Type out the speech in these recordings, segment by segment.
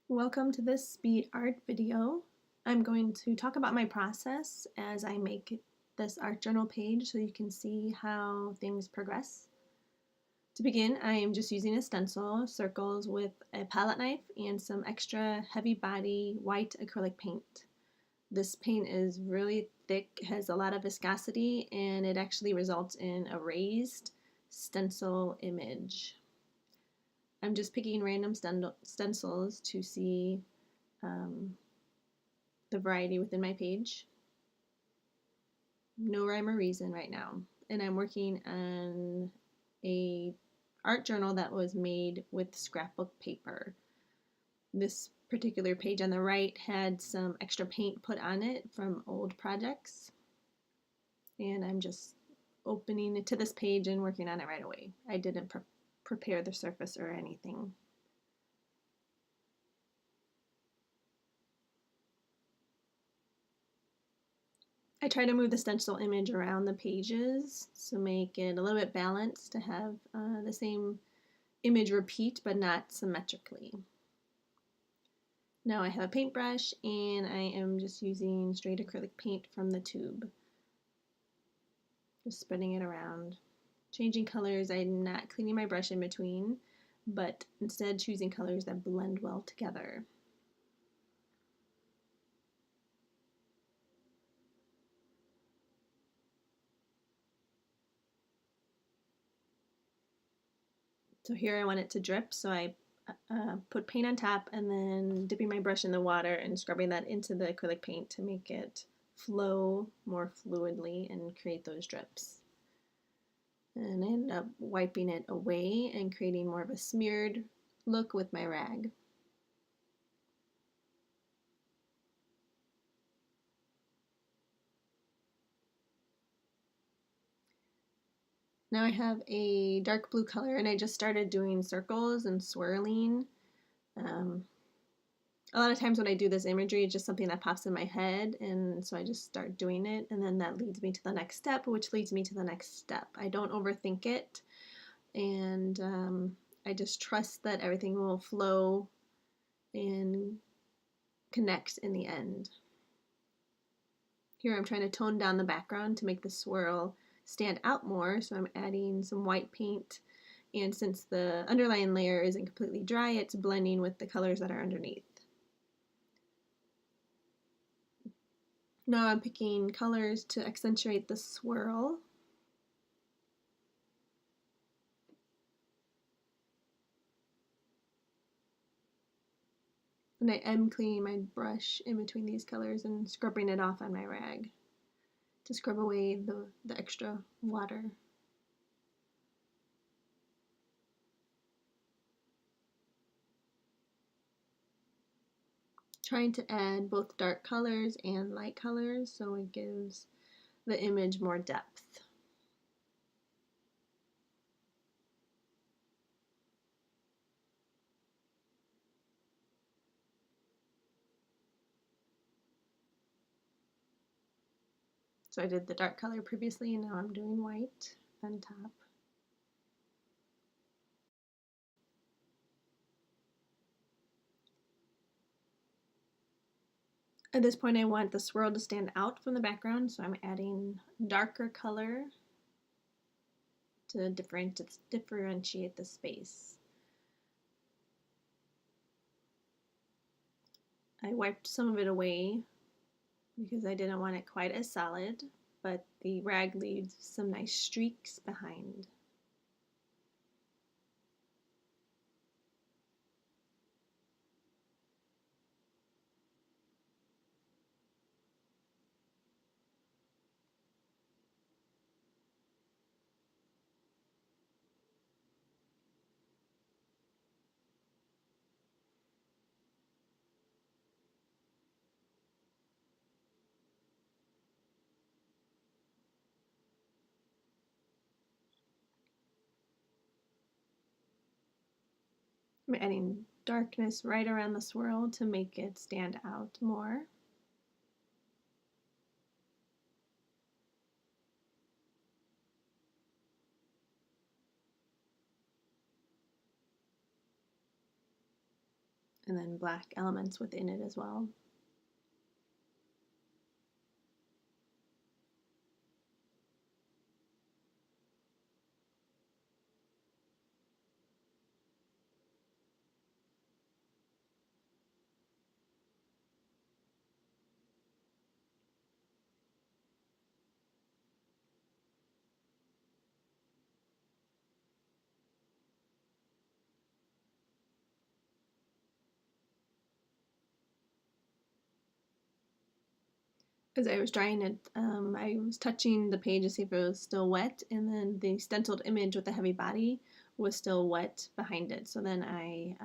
Welcome to this speed art video. I'm going to talk about my process as I make this art journal page so you can see how things progress. To begin, I am just using a stencil, circles with a palette knife and some extra heavy body white acrylic paint. This paint is really thick, has a lot of viscosity, and it actually results in a raised stencil image. I'm just picking random stencils to see the variety within my page. No rhyme or reason right now. And I'm working on a art journal that was made with scrapbook paper. This particular page on the right had some extra paint put on it from old projects. And I'm just opening it to this page and working on it right away. I didn't prepare the surface or anything. I try to move the stencil image around the pages to make it a little bit balanced, to have the same image repeat but not symmetrically. Now I have a paintbrush and I am just using straight acrylic paint from the tube. Just spreading it around. Changing colors, I'm not cleaning my brush in between, but instead choosing colors that blend well together. So here I want it to drip, so I put paint on top and then dipping my brush in the water and scrubbing that into the acrylic paint to make it flow more fluidly and create those drips. And I end up wiping it away and creating more of a smeared look with my rag. Now I have a dark blue color and I just started doing circles and swirling. A lot of times when I do this imagery, it's just something that pops in my head, and so I just start doing it, and then that leads me to the next step, which leads me to the next step. I don't overthink it, and I just trust that everything will flow and connect in the end. Here I'm trying to tone down the background to make the swirl stand out more, so I'm adding some white paint, and since the underlying layer isn't completely dry, it's blending with the colors that are underneath. Now I'm picking colors to accentuate the swirl. And I am cleaning my brush in between these colors and scrubbing it off on my rag to scrub away the extra water. Trying to add both dark colors and light colors so it gives the image more depth. So I did the dark color previously, and now I'm doing white on top. At this point I want the swirl to stand out from the background, so I'm adding darker color to differentiate the space. I wiped some of it away because I didn't want it quite as solid, but the rag leaves some nice streaks behind. I'm adding darkness right around the swirl to make it stand out more. and then black elements within it as well. As I was drying it, I was touching the page to see if it was still wet, and then the stenciled image with the heavy body was still wet behind it. So then I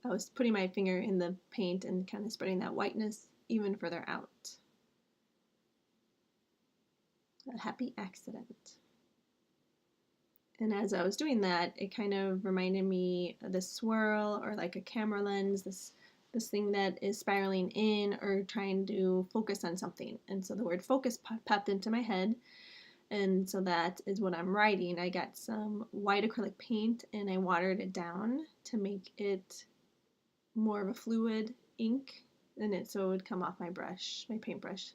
was putting my finger in the paint and kind of spreading that whiteness even further out. A happy accident. And as I was doing that, it kind of reminded me of this swirl or like a camera lens, this thing that is spiraling in or trying to focus on something. And so the word focus popped into my head. And so that is what I'm writing. I got some white acrylic paint and I watered it down to make it more of a fluid ink, and so it would come off my brush, my paintbrush,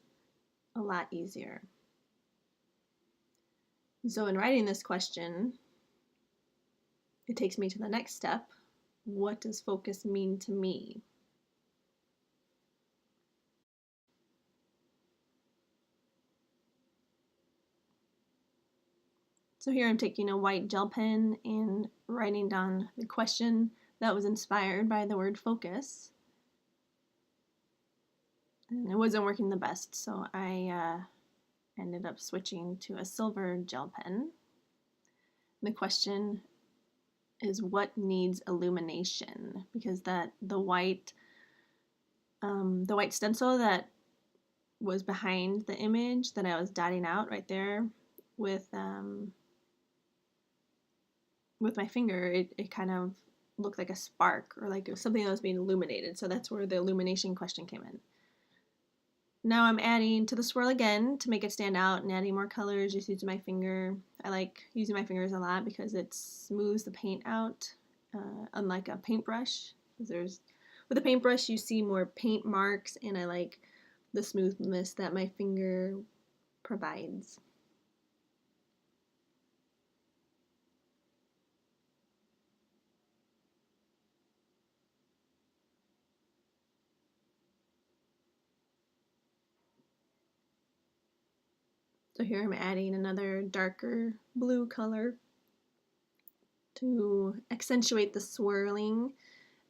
a lot easier. So in writing this question, it takes me to the next step. What does focus mean to me? So here I'm taking a white gel pen and writing down the question that was inspired by the word focus. And it wasn't working the best, so I ended up switching to a silver gel pen. The question is what needs illumination, because the white stencil that was behind the image that I was dotting out right there with my finger, it kind of looked like a spark or like something that was being illuminated. So that's where the illumination question came in. Now I'm adding to the swirl again to make it stand out and adding more colors, just using my finger. I like using my fingers a lot because it smooths the paint out, unlike a paintbrush. With a paintbrush you see more paint marks, and I like the smoothness that my finger provides. So here I'm adding another darker blue color to accentuate the swirling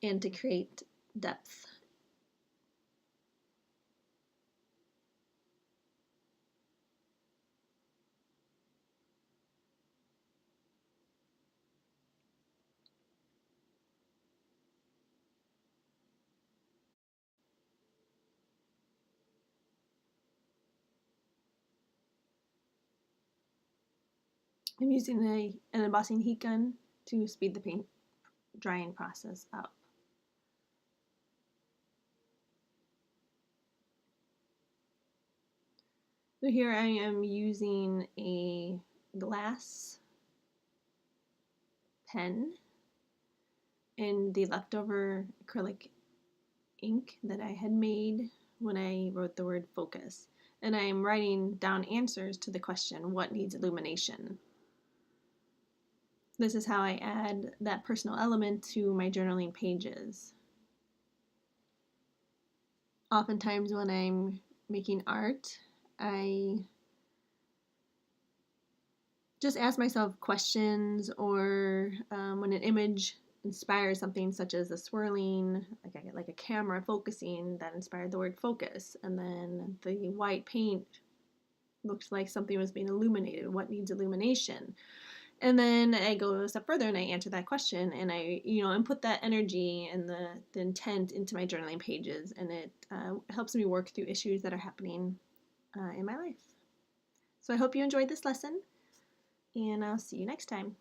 and to create depth. I'm using an embossing heat gun to speed the paint drying process up. So here I am using a glass pen and the leftover acrylic ink that I had made when I wrote the word focus. And I'm writing down answers to the question, what needs illumination? This is how I add that personal element to my journaling pages. Oftentimes when I'm making art, I just ask myself questions, or when an image inspires something such as a swirling, like a camera focusing, that inspired the word focus, and then the white paint looked like something was being illuminated. What needs illumination? And then I go a step further and I answer that question, and I input that energy and the intent into my journaling pages, and it helps me work through issues that are happening in my life. So I hope you enjoyed this lesson, and I'll see you next time.